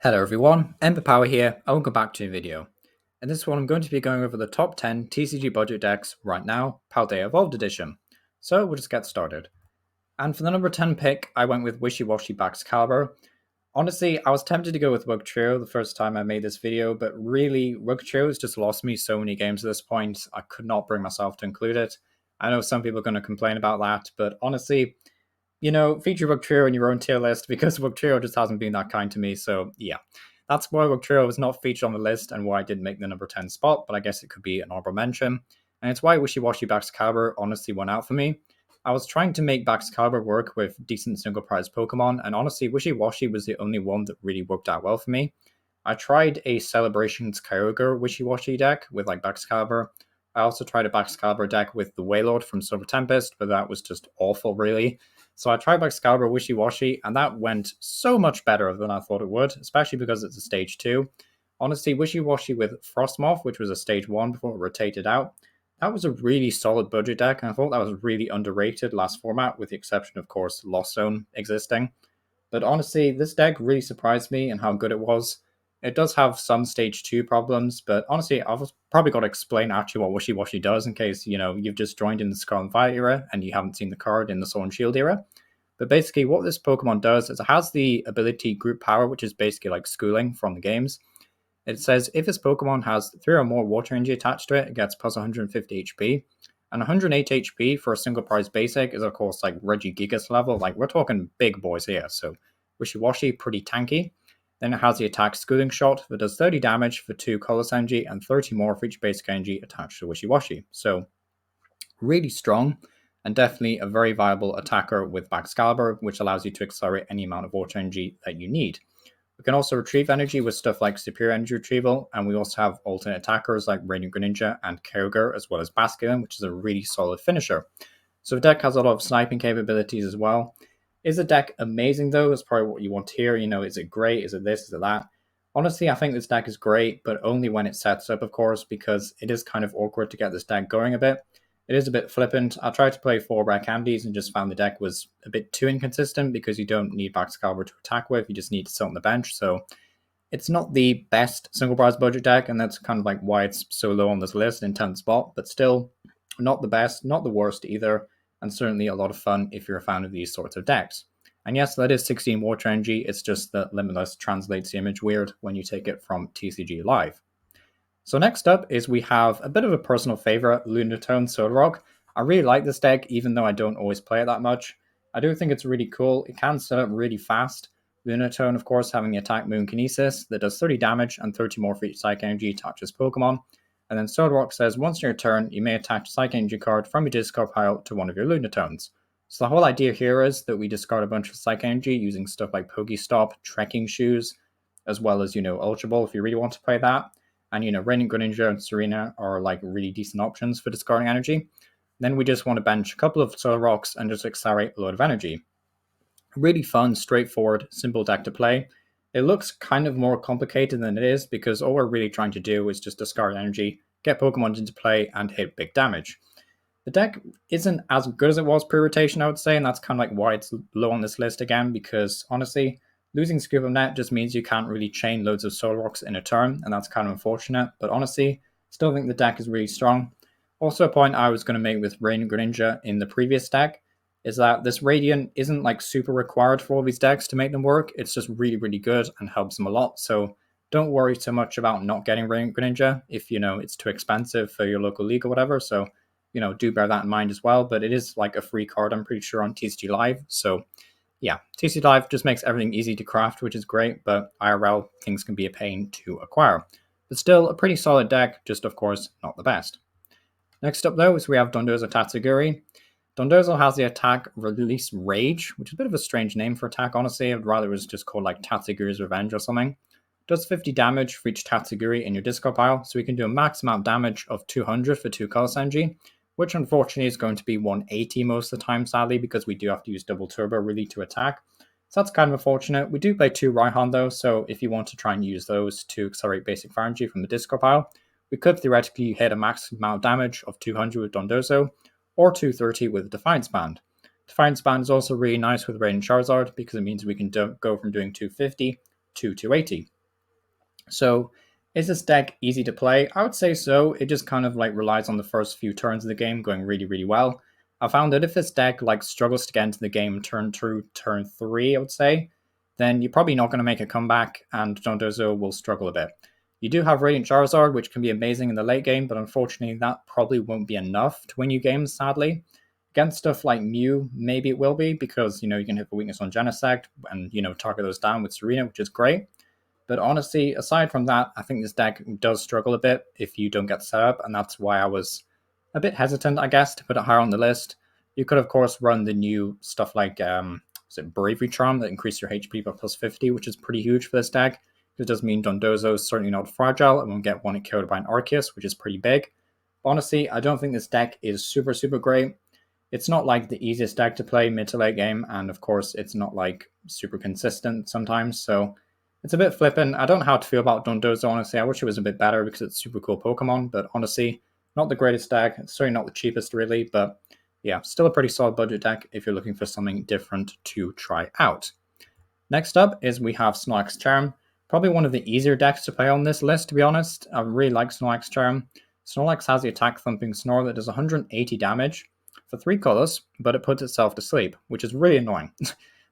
Hello everyone, Ember Power here, and welcome back to a video. In this one I'm going to be going over the top 10 TCG budget decks right now, Paldea Evolved Edition. So we'll just get started. And for the number 10 pick, I went with Wishiwashi Baxcallibur. Honestly, I was tempted to go with Rogue Trio the first time I made this video, but really, Rogue Trio has just lost me so many games at this point, I could not bring myself to include it. I know some people are going to complain about that, but honestly, feature Rogue Trio in your own tier list because Rogue Trio just hasn't been that kind to me. So yeah, that's why Rogue Trio was not featured on the list and why I didn't make the number 10 spot, but I guess it could be an honorable mention. And it's why Wishiwashi Baxcallibur honestly won out for me. I was trying to make Baxcallibur work with decent single prize Pokemon, and honestly, Wishiwashi was the only one that really worked out well for me. I tried a Celebrations Kyogre Wishiwashi deck with like Baxcallibur. I also tried a Baxcallibur deck with the Wailord from Silver Tempest, but that was just awful, really. So I tried Baxcallibur Wishiwashi, and that went so much better than I thought it would, especially because it's a stage 2. Honestly, Wishiwashi with Frostmoth, which was a stage 1 before it rotated out, that was a really solid budget deck, and I thought that was really underrated last format, with the exception, of course, Lost Zone existing. But honestly, this deck really surprised me in how good it was. It does have some stage 2 problems, but honestly, I've probably got to explain actually what Wishiwashi does in case, you've just joined in the Scarlet and Violet era and you haven't seen the card in the Sword and Shield era. But basically, what this Pokemon does is it has the ability Group Power, which is basically like schooling from the games. It says if this Pokemon has 3 or more Water Energy attached to it, it gets plus 150 HP. And 108 HP for a single prize basic is, of course, like Regigigas level. Like, we're talking big boys here. So, Wishiwashi, pretty tanky. Then it has the attack Schooling Shot that does 30 damage for 2 Colorless Energy and 30 more for each basic energy attached to Wishiwashi. So, really strong and definitely a very viable attacker with Baxcallibur, which allows you to accelerate any amount of water energy that you need. We can also retrieve energy with stuff like Superior Energy Retrieval, and we also have alternate attackers like Radiant Greninja and Kyogre, as well as Basculin, which is a really solid finisher. So the deck has a lot of sniping capabilities as well. Is the deck amazing though? Is probably what you want to hear. Is it great? Is it this? Is it that? Honestly, I think this deck is great, but only when it sets up, of course, because it is kind of awkward to get this deck going a bit. It is a bit flippant. I tried to play 4 rare candies and just found the deck was a bit too inconsistent because you don't need Baxcallibur to attack with, you just need to sit on the bench. So it's not the best single prize budget deck, and that's kind of like why it's so low on this list in 10th spot, but still not the best, not the worst either, and certainly a lot of fun if you're a fan of these sorts of decks. And yes, that is 16 water energy, it's just that Limitless translates the image weird when you take it from TCG Live. So next up is we have a bit of a personal favorite, Lunatone Zorobox. I really like this deck, even though I don't always play it that much. I do think it's really cool. It can set up really fast. Lunatone, of course, having the attack Moon Kinesis that does 30 damage and 30 more for each Psychic Energy touches Pokemon. And then Zorobox says, once in your turn, you may attach a Psychic Energy card from your discard pile to one of your Lunatones. So the whole idea here is that we discard a bunch of Psychic Energy using stuff like Pokestop, Trekking Shoes, as well as, Ultra Ball if you really want to play that. And, Radiant Greninja and Serena are like really decent options for discarding energy. Then we just want to bench a couple of Zorobox and just accelerate a load of energy. Really fun, straightforward, simple deck to play. It looks kind of more complicated than it is because all we're really trying to do is just discard energy, get Pokemon into play, and hit big damage. The deck isn't as good as it was pre-rotation, I would say, and that's kind of like why it's low on this list again, because honestly, losing Scoop of Net just means you can't really chain loads of Zorobox in a turn, and that's kind of unfortunate, but honestly, still think the deck is really strong. Also a point I was going to make with Radiant Greninja in the previous deck is that this Radiant isn't like super required for all these decks to make them work, it's just really, really good and helps them a lot, so don't worry so much about not getting Radiant Greninja if, it's too expensive for your local league or whatever, so, do bear that in mind as well, but it is like a free card, I'm pretty sure, on TCG Live, so yeah, TCG Live just makes everything easy to craft, which is great, but IRL things can be a pain to acquire. But still, a pretty solid deck, just of course, not the best. Next up though is we have Dondozo Tatsuguri. Dondozo has the attack Release Rage, which is a bit of a strange name for attack, honestly. I'd rather it was just called like Tatsuguri's Revenge or something. Does 50 damage for each Tatsuguri in your discard pile, so we can do a max amount damage of 200 for 2 Colorless Energy, which unfortunately is going to be 180 most of the time, sadly, because we do have to use double turbo really to attack. So that's kind of unfortunate. We do play 2 Raihan though, so if you want to try and use those to accelerate basic fire energy from the discard pile, we could theoretically hit a max amount of damage of 200 with Dondozo, or 230 with Defiance Band. Defiance Band is also really nice with Rain Charizard because it means we can go from doing 250 to 280. So is this deck easy to play? I would say so. It just kind of like relies on the first few turns of the game going really, really well. I found that if this deck like struggles to get into the game turn 2, turn 3, I would say, then you're probably not going to make a comeback, and Dondozo will struggle a bit. You do have Radiant Charizard, which can be amazing in the late game, but unfortunately that probably won't be enough to win you games, sadly. Against stuff like Mew, maybe it will be, because, you can hit the weakness on Genesect and, target those down with Serena, which is great. But honestly, aside from that, I think this deck does struggle a bit if you don't get set up, and that's why I was a bit hesitant, I guess, to put it higher on the list. You could, of course, run the new stuff like Bravery Charm that increases your HP by plus 50, which is pretty huge for this deck. It does mean Dondozo is certainly not fragile and won't get one killed by an Arceus, which is pretty big. But honestly, I don't think this deck is super, super great. It's not like the easiest deck to play mid to late game, and of course, it's not like super consistent sometimes, so it's a bit flippant. I don't know how to feel about Dondozo, honestly. I wish it was a bit better because it's super cool Pokemon, but honestly, not the greatest deck. It's certainly not the cheapest, really, but yeah, still a pretty solid budget deck if you're looking for something different to try out. Next up is we have Snorlax Cherrim. Probably one of the easier decks to play on this list, to be honest. I really like Snorlax Cherrim. Snorlax has the attack Thumping Snore that does 180 damage for 3 colors, but it puts itself to sleep, which is really annoying.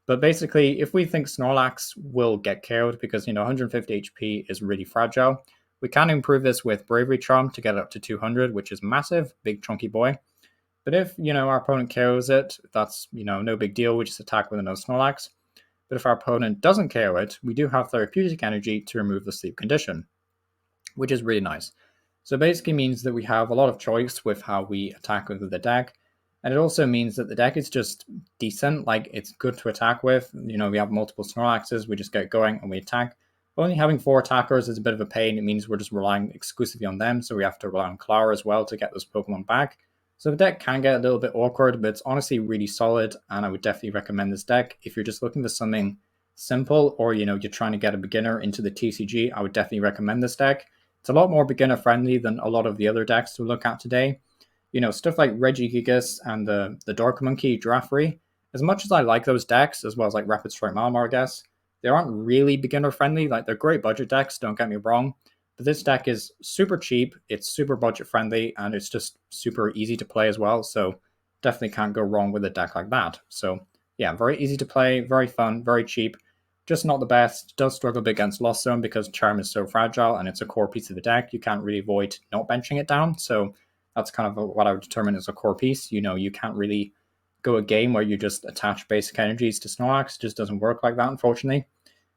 But basically, if we think Snorlax will get killed because, 150 HP is really fragile, we can improve this with Bravery Charm to get it up to 200, which is massive, big chunky boy. But if, our opponent KOs it, that's, no big deal, we just attack with another Snorlax. But if our opponent doesn't KO it, we do have Therapeutic Energy to remove the sleep condition, which is really nice. So it basically means that we have a lot of choice with how we attack with the deck. And it also means that the deck is just decent, like it's good to attack with. We have multiple Snorlaxes, we just get going and we attack. Only having 4 attackers is a bit of a pain. It means we're just relying exclusively on them, so we have to rely on Clara as well to get those Pokemon back. So the deck can get a little bit awkward, but it's honestly really solid, and I would definitely recommend this deck. If you're just looking for something simple, or you're trying to get a beginner into the TCG, I would definitely recommend this deck. It's a lot more beginner friendly than a lot of the other decks we'll look at today. Stuff like Regigigas and the Dark Monkey Giraffe. As much as I like those decks, as well as like Rapid Strike Malamar, I guess, they aren't really beginner friendly. Like, they're great budget decks, don't get me wrong. But this deck is super cheap, it's super budget friendly, and it's just super easy to play as well. So definitely can't go wrong with a deck like that. So yeah, very easy to play, very fun, very cheap. Just not the best. Does struggle a bit against Lost Zone because Charm is so fragile and it's a core piece of the deck. You can't really avoid not benching it down. So that's kind of what I would determine as a core piece. You can't really go a game where you just attach basic energies to Snorlax. It just doesn't work like that, unfortunately.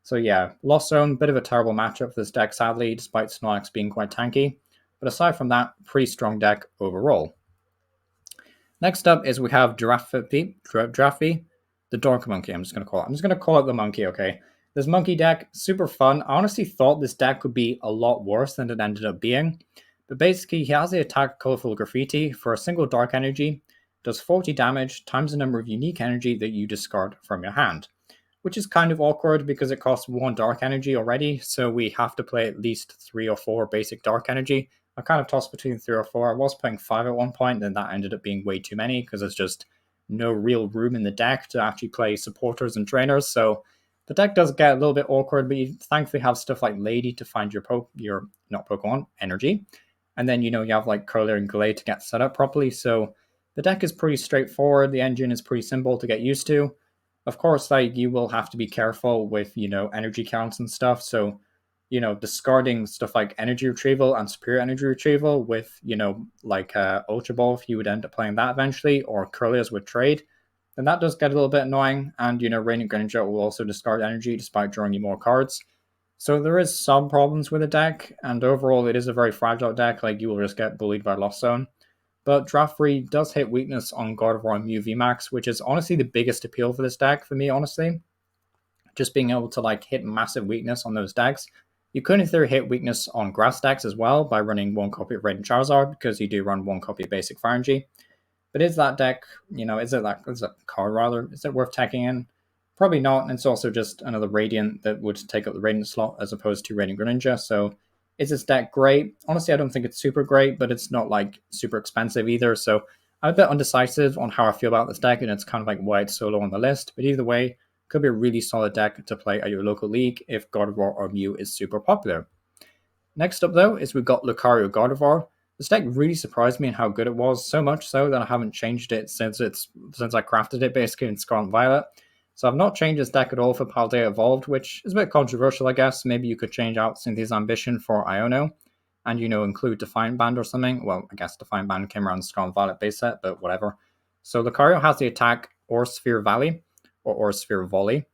So yeah, Lost Zone, bit of a terrible matchup for this deck, sadly, despite Snorlax being quite tanky. But aside from that, pretty strong deck overall. Next up is we have Giraffe, the Dark Monkey, I'm just going to call it the Monkey, okay? This Monkey deck, super fun. I honestly thought this deck would be a lot worse than it ended up being. But basically, he has the attack Colorful Graffiti for a single Dark Energy, does 40 damage times the number of unique energy that you discard from your hand. Which is kind of awkward because it costs 1 Dark Energy already, so we have to play at least 3 or 4 basic Dark Energy. I kind of tossed between 3 or 4. I was playing 5 at one point, and that ended up being way too many because there's just no real room in the deck to actually play supporters and trainers. So the deck does get a little bit awkward, but you thankfully have stuff like Lady to find your not Pokemon energy, and then you have like Curler and Glade to get set up properly. So the deck is pretty straightforward. The engine is pretty simple to get used to. Of course, like, you will have to be careful with, energy counts and stuff. So, discarding stuff like energy retrieval and superior energy retrieval with, like Ultra Ball, if you would end up playing that eventually, or Curlias with trade, then that does get a little bit annoying. And, Radiant Greninja will also discard energy despite drawing you more cards. So there is some problems with the deck, and overall it is a very fragile deck. Like, you will just get bullied by Lost Zone. But Giraffe does hit weakness on Gardevoir and Mew VMAX, which is honestly the biggest appeal for this deck for me, honestly. Just being able to like hit massive weakness on those decks. You could in theory hit weakness on grass decks as well by running 1 copy of Radiant Charizard, because you do run 1 copy of basic Fire Energy. But is that deck, is that card rather, is it worth taking in? Probably not, and it's also just another Radiant that would take up the Radiant slot as opposed to Radiant Greninja, so is this deck great? Honestly, I don't think it's super great, but it's not like super expensive either, so I'm a bit undecisive on how I feel about this deck, and it's kind of like why it's so low on the list. But either way, could be a really solid deck to play at your local league if Gardevoir or Mew is super popular. Next up though is we've got Lucario Gardevoir. This deck really surprised me in how good it was, so much so that I haven't changed it since I crafted it basically in Scarlet and Violet. So I've not changed this deck at all for Paldea Evolved, which is a bit controversial I guess. Maybe you could change out Cynthia's Ambition for Iono, and include Defiant Band or something. Well, I guess Defiant Band came around the Scarlet and Violet base set, but whatever. So Lucario has the attack Aura Sphere Valley, or Aura Sphere Volley.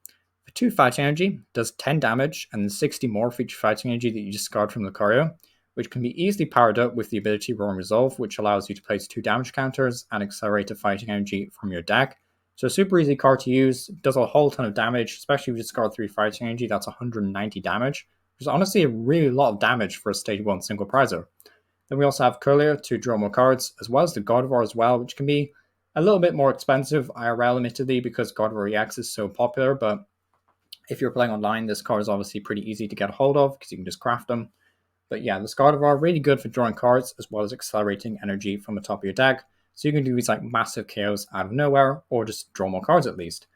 For 2 fighting energy, does 10 damage and then 60 more for each fighting energy that you discard from Lucario, which can be easily powered up with the ability Roaring Resolve, which allows you to place 2 damage counters and accelerate a fighting energy from your deck. So super easy card to use, does a whole ton of damage, especially if you discard 3 fighting energy, that's 190 damage, which is honestly a really lot of damage for a stage 1 single prizer. Then we also have Curlier to draw more cards, as well as the Gardevoir as well, which can be a little bit more expensive IRL admittedly because Gardevoir EX is so popular, but if you're playing online, this card is obviously pretty easy to get a hold of because you can just craft them. But yeah, the Gardevoir really good for drawing cards as well as accelerating energy from the top of your deck. So you can do these like massive KOs out of nowhere or just draw more cards at least.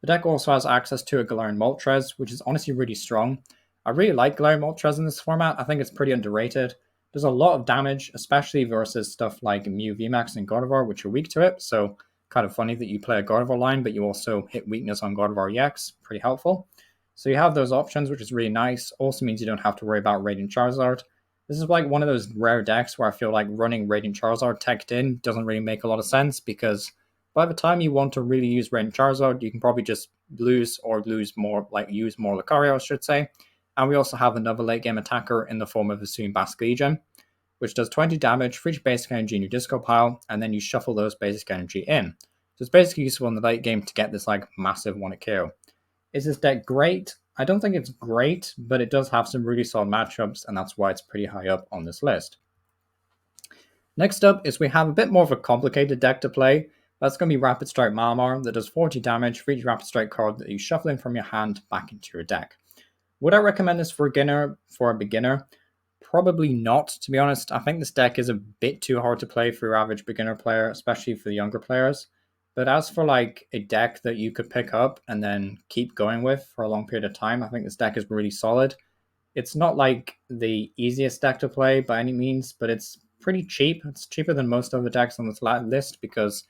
The deck also has access to a Galarian Moltres, which is honestly really strong. I really like Galarian Moltres in this format. I think it's pretty underrated. Does a lot of damage, especially versus stuff like Mew VMAX and Gardevoir, which are weak to it. So kind of funny that you play a Gardevoir line, but you also hit weakness on Gardevoir EX. Pretty helpful. So you have those options, which is really nice. Also means you don't have to worry about Radiant Charizard. This is like one of those rare decks where I feel like running Radiant Charizard teched in doesn't really make a lot of sense because by the time you want to really use Radiant Charizard, you can probably just use more Lucario, I should say. And we also have another late game attacker in the form of Assume Baxcallibur, which does 20 damage for each basic energy in your discard pile, and then you shuffle those basic energy in. So it's basically useful in the late game to get this like massive 1-hit KO. Is this deck great? I don't think it's great, but it does have some really solid matchups, and that's why it's pretty high up on this list. Next up is we have a bit more of a complicated deck to play. That's going to be Rapid Strike Malamar that does 40 damage for each Rapid Strike card that you shuffle in from your hand back into your deck. Would I recommend this for a beginner? Probably not, to be honest. I think this deck is a bit too hard to play for your average beginner player, especially for the younger players. But as for like a deck that you could pick up and then keep going with for a long period of time, I think this deck is really solid. It's not like the easiest deck to play by any means, but it's pretty cheap. It's cheaper than most of the decks on this list because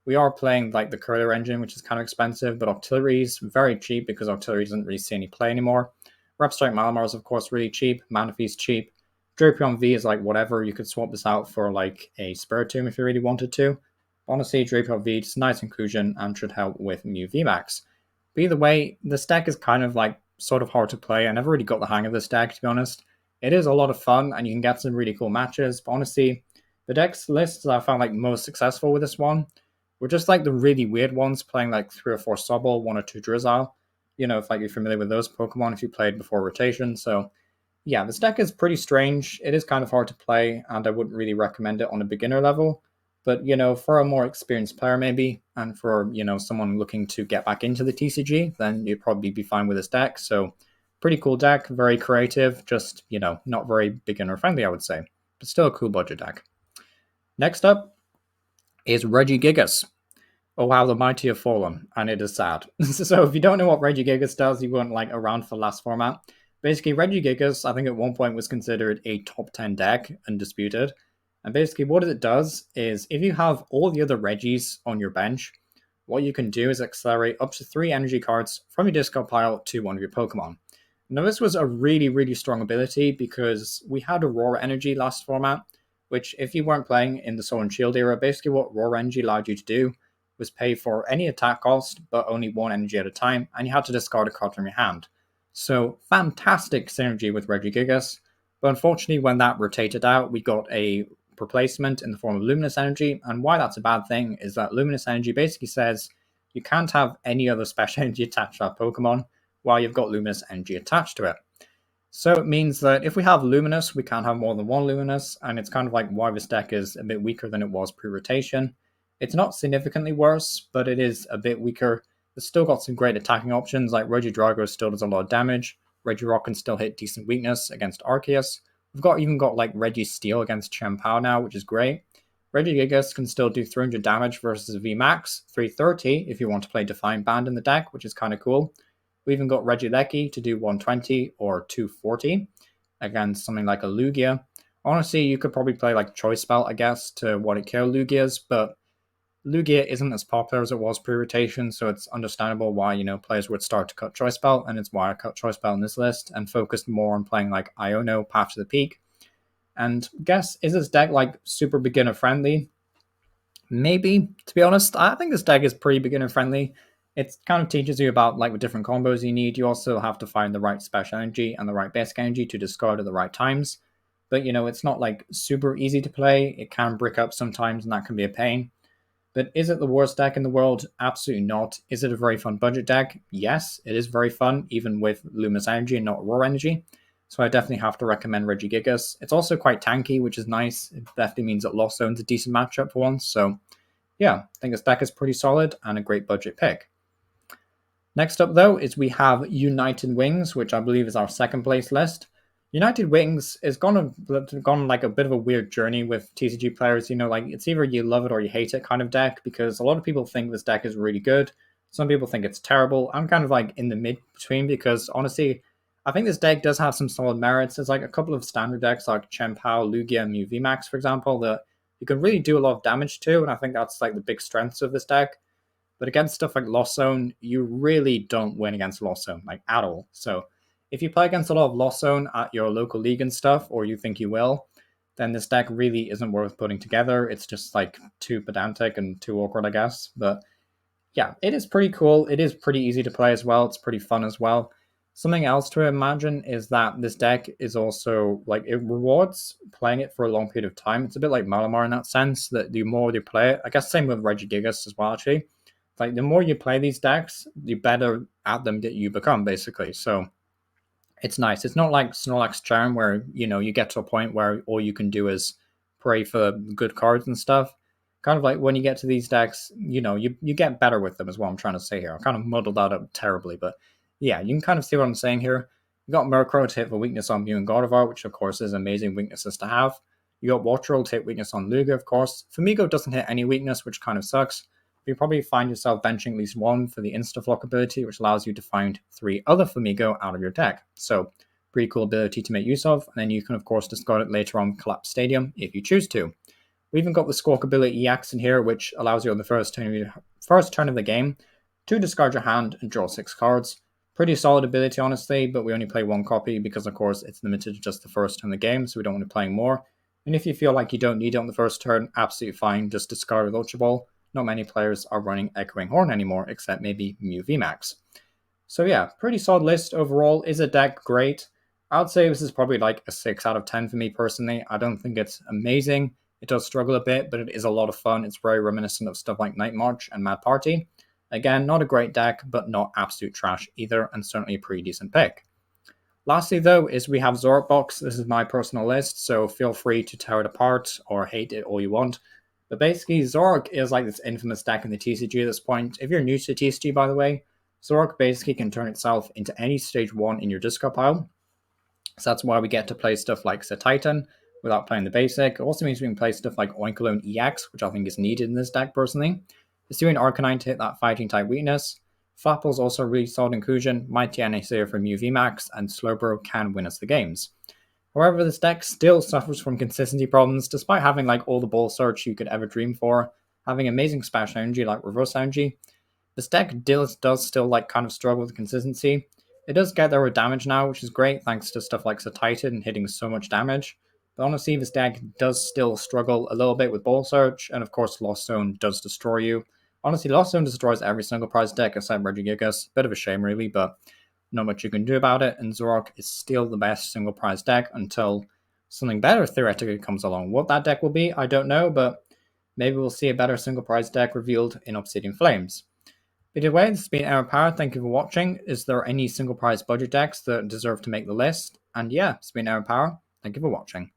we are playing like the Curler engine, which is kind of expensive, but Octillery is very cheap because Octillery doesn't really see any play anymore. Rapid Strike Malamar is of course really cheap. Manaphy is cheap. Drapion V is like whatever. You could swap this out for like a Spiritomb if you really wanted to. Honestly, Drapion V is a nice inclusion and should help with Mew VMAX. But either way, this deck is kind of like sort of hard to play. I never really got the hang of this deck, to be honest. It is a lot of fun and you can get some really cool matches, but honestly, the deck's lists that I found like most successful with this one were just like the really weird ones, playing like 3 or 4 Sobble, 1 or 2 Drizzile. If like you're familiar with those Pokemon if you played before rotation. So yeah, this deck is pretty strange. It is kind of hard to play and I wouldn't really recommend it on a beginner level. But, for a more experienced player maybe, and for, someone looking to get back into the TCG, then you'd probably be fine with this deck. So, pretty cool deck, very creative, just, not very beginner friendly, I would say. But still a cool budget deck. Next up is Regigigas. Oh, how the mighty have fallen, and it is sad. So, if you don't know what Regigigas does, you weren't, around for last format. Basically, Regigigas, I think at one point was considered a top 10 deck, undisputed. And basically what it does is if you have all the other Regis on your bench, what you can do is accelerate up to 3 energy cards from your discard pile to one of your Pokemon. Now this was a really, really strong ability because we had Aurora Energy last format, which if you weren't playing in the Sword and Shield era, basically what Aurora Energy allowed you to do was pay for any attack cost, but only 1 energy at a time, and you had to discard a card from your hand. So fantastic synergy with Regigigas, but unfortunately when that rotated out, we got a replacement in the form of Luminous Energy, and why that's a bad thing is that Luminous Energy basically says you can't have any other special energy attached to that Pokemon while you've got Luminous Energy attached to it. So it means that if we have Luminous, we can't have more than 1 Luminous, and it's kind of like why this deck is a bit weaker than it was pre-rotation. It's not significantly worse, but it is a bit weaker. It's still got some great attacking options, like Regidrago still does a lot of damage, Regirock can still hit decent weakness against Arceus. We've even got like Registeel against Chien-Pao now, which is great. Regigigas can still do 300 damage versus VMAX, 330 if you want to play Defiant Band in the deck, which is kind of cool. We even got Regieleki to do 120 or 240 against something like a Lugia. Honestly, you could probably play like Choice Spell, I guess, to one kill Lugias, but Lugia isn't as popular as it was pre-rotation, so it's understandable why, players would start to cut Choice Spell, and it's why I cut Choice Spell in this list and focused more on playing like Iono, Path to the Peak. And guess, is this deck like super beginner friendly? Maybe, to be honest. I think this deck is pretty beginner friendly. It kind of teaches you about like the different combos you need. You also have to find the right special energy and the right basic energy to discard at the right times. But it's not like super easy to play. It can brick up sometimes, and that can be a pain. But is it the worst deck in the world? Absolutely not. Is it a very fun budget deck? Yes, it is very fun, even with Luminous Energy and not Raw Energy. So I definitely have to recommend Regigigas. It's also quite tanky, which is nice. It definitely means that Lost Zone's a decent matchup for once. So yeah, I think this deck is pretty solid and a great budget pick. Next up, though, is we have United Wings, which I believe is our second place list. United Wings is gone like a bit of a weird journey with TCG players. Like it's either you love it or you hate it kind of deck, because a lot of people think this deck is really good. Some people think it's terrible. I'm kind of like in the mid between, because honestly, I think this deck does have some solid merits. There's like a couple of standard decks like Chien-Pao, Lugia, and Mew VMAX, for example, that you can really do a lot of damage to, and I think that's like the big strengths of this deck. But against stuff like Lost Zone, you really don't win against Lost Zone, like at all. So if you play against a lot of Lost Zone at your local league and stuff, or you think you will, then this deck really isn't worth putting together. It's just like too pedantic and too awkward, I guess. But yeah, it is pretty cool. It is pretty easy to play as well. It's pretty fun as well. Something else to imagine is that this deck is also like it rewards playing it for a long period of time. It's a bit like Malamar in that sense, that the more you play it, I guess same with Regigigas as well, actually. Like the more you play these decks, the better at them that you become, basically. So it's nice. It's not like Snorlax Cherrim where you get to a point where all you can do is pray for good cards and stuff. Kind of like when you get to these decks, you get better with them, is what I'm trying to say here. I kind of muddled that up terribly, but yeah, you can kind of see what I'm saying here. You got Murkrow to hit for weakness on Mew and Gardevoir, which of course is amazing weaknesses to have. You got Watchroll to hit weakness on Lugia, of course. Famigo doesn't hit any weakness, which kind of sucks. You probably find yourself benching at least one for the Instaflock ability, which allows you to find 3 other Famigo out of your deck. So, pretty cool ability to make use of, and then you can of course discard it later on Collapse Stadium if you choose to. We even got the Squawk ability EX in here, which allows you on the first turn of the game to discard your hand and draw 6 cards. Pretty solid ability, honestly, but we only play 1 copy because, of course, it's limited to just the first turn of the game, so we don't want to play more. And if you feel like you don't need it on the first turn, absolutely fine, just discard with Ultra Ball. Not many players are running Echoing Horn anymore, except maybe Mew VMAX. So yeah, pretty solid list overall. Is a deck great? I would say this is probably like a 6 out of 10 for me personally. I don't think it's amazing. It does struggle a bit, but it is a lot of fun. It's very reminiscent of stuff like Night March and Mad Party. Again, not a great deck, but not absolute trash either, and certainly a pretty decent pick. Lastly, though, is we have Zorobox. This is my personal list, so feel free to tear it apart or hate it all you want. But basically, Zork is like this infamous deck in the TCG at this point. If you're new to TCG, by the way, Zork basically can turn itself into any stage 1 in your discard pile. So that's why we get to play stuff like Titan without playing the basic. It also means we can play stuff like Oinkologne EX, which I think is needed in this deck personally. Pursuing Arcanine to hit that fighting type weakness. Flapple's also a really solid inclusion. Mighty Anasaur from Mew VMAX, and Slowbro can win us the games. However, this deck still suffers from consistency problems, despite having like all the ball search you could ever dream for, having amazing special energy like Reverse Energy. This deck does still like kind of struggle with consistency. It does get there with damage now, which is great thanks to stuff like Titan hitting so much damage. But honestly, this deck does still struggle a little bit with ball search, and of course Lost Zone does destroy you. Honestly, Lost Zone destroys every single prize deck except Regigigas. Bit of a shame really, but not much you can do about it, and Zoroark is still the best single prize deck until something better theoretically comes along. What that deck will be, I don't know, but maybe we'll see a better single prize deck revealed in Obsidian Flames. But either way, this has been Aaron Power. Thank you for watching. Is there any single prize budget decks that deserve to make the list? And yeah, it's been Aaron Power. Thank you for watching.